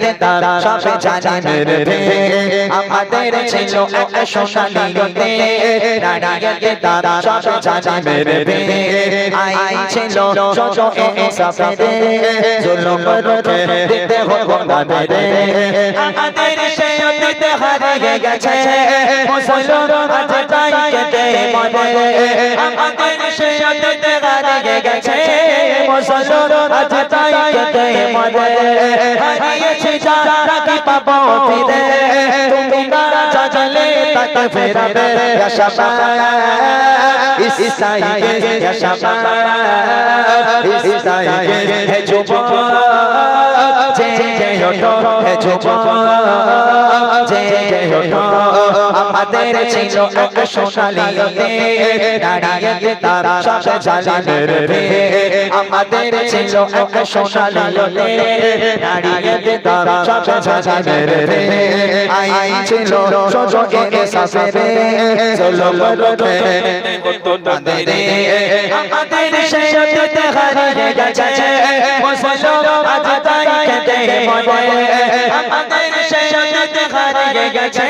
দাঁড়িয়েতে তারা সবে জানে রে আমাদের ছিল এক সোনালী গতে দাঁড়িয়েতে তারা সবে জানে রে আই ছিল যত ইনসাফে জুলুম রোধে দিতে হবে না রে আমাদের সেই অতীত হারিয়ে গেছে মুসলমান আজ তাই কেটে মরে আমাদের সেই অতীত হারিয়ে গেছে মুসলমান আজ তাই কেটে মরে হারিয়েছি যারা কি পাবো ফিরে তুমি না চাইলে তাকে ফেরাবে ইয়া শাবাব ইসাইকে ইয়া শাবাব ইসাইকে হে যুবক জেগে ওঠো হে যুবক জেগে ওঠো আমাদের ছিল এক সোনালী গতে দাঁড়িয়েতে তারা সবে জানে রে আমাদের ছিল এক সোনালী গতে দাঁড়িয়েতে তারা সবে জানে রে আই ছিল যত ইনসাফে জুলুম রোধে কত তাদের আমাদের সেই অতীত হারিয়ে গেছে মুসলমান আজ তাই কেটে মরে আমাদের সেই অতীত হারিয়ে গেছে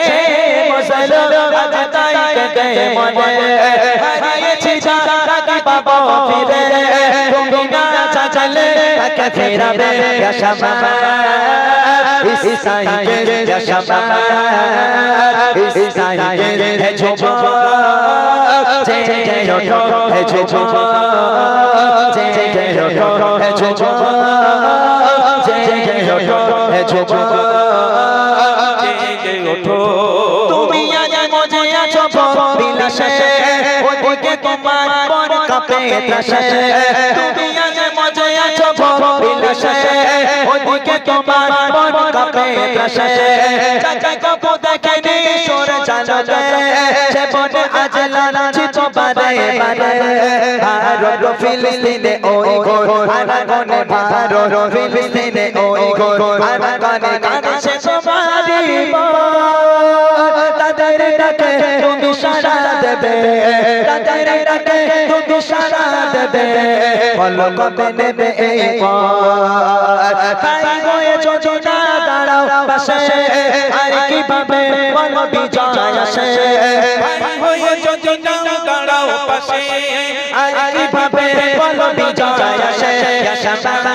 মুসলমান আজ তাই কেটে মরে হারিয়েছি যারা কি পাবো ফিরে তুমি না চাইলে তাকে ফেরাবে ইয়া শাবাব ইসাইকে ইয়া শাবাব ইসাইকে হে যুবক জেগে ওঠো হে যুবক জেগে ওঠো হে যুবক জেগে ওঠো হে যুবক জেগে ওঠো তুমি আজ মজে আছো বিলাসে ওদিকে তোমার মন কাঁপে ত্রাসে তুমি আজ মজে আছো বিলাসে ওদিকে তোমার মন কাঁপে ত্রাসে চাচা কাপু দেখেনি সুর চালাবে জীবনে আজ লাঞ্ছিত বারে বারে ভারত ফিলিস্তিনে ওই ঘোর আনাগনে ভারত ফিলিস্তিনে ওই ঘোর আনাগনে কাঁদছে তোমারি তাদের ডাকে তুমি সাড়া দেবে তাদের ডাকে তুমি সাড়া দেবে বলো কবে নেবে এই পথ তাই হয়ে যোজনা দাঁড়াও পাশে আর কিভাবে বলো বিজয় আসে তাই হয়ে যোজনা দাঁড়াও পাশে আর কিভাবে বলো বিজয় আসে ইয়া শাবাব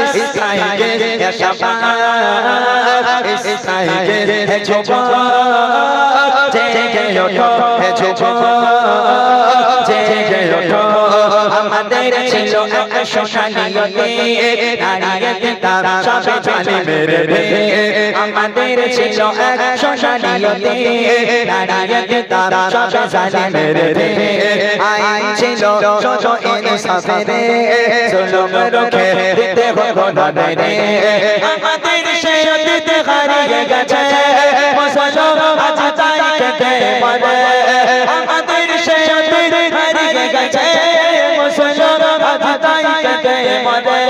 ইসাইকে ইয়া শাবাব ইসাইকে হে যুবক জেগে ওঠো হে যুবক জেগে ওঠো আমাদের ছিল এক সোনালী গতে দাঁড়িয়েতে তারা সবে জানে রে আমাদের ছিল এক সোনালী গতে দাঁড়িয়েতে তারা সবে জানে রে আই ছিল যত ইনসাফে জুলুম রোধে দিতে হবে না রে আমাদের সেই অতীত হারিয়ে গেছে মুসলমান আজ তাই কেটে মরে আমাদের সেই অতীত হারিয়ে গেছে মুসলমান আজ তাই কেটে মরে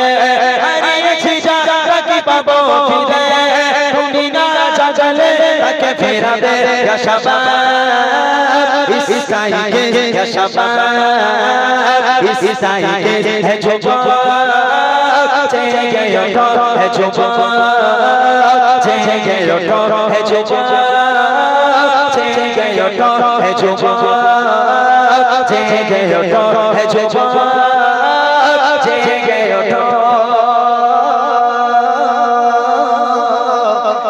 হারিয়েছি যারা কি পাবো ফিরে তুমি না চাইলে তাকে ফেরাবে ইয়া শাবাব ইসাইকে ইয়া শাবাব ইসাইকে হে যুবক জেগে ওঠো হে যুবক জেগে ওঠো হে যুবক জেগে ওঠো হে যুবক জেগে ওঠো হে যুবক জেগে ওঠো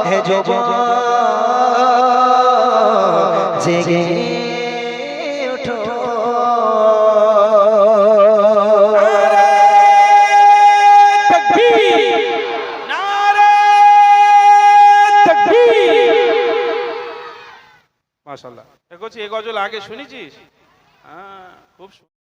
হে যুবক জেগে ওঠো মাশাআল্লাহ। দেখো এই গজল আগে শুনেছিস? হ্যাঁ, খুব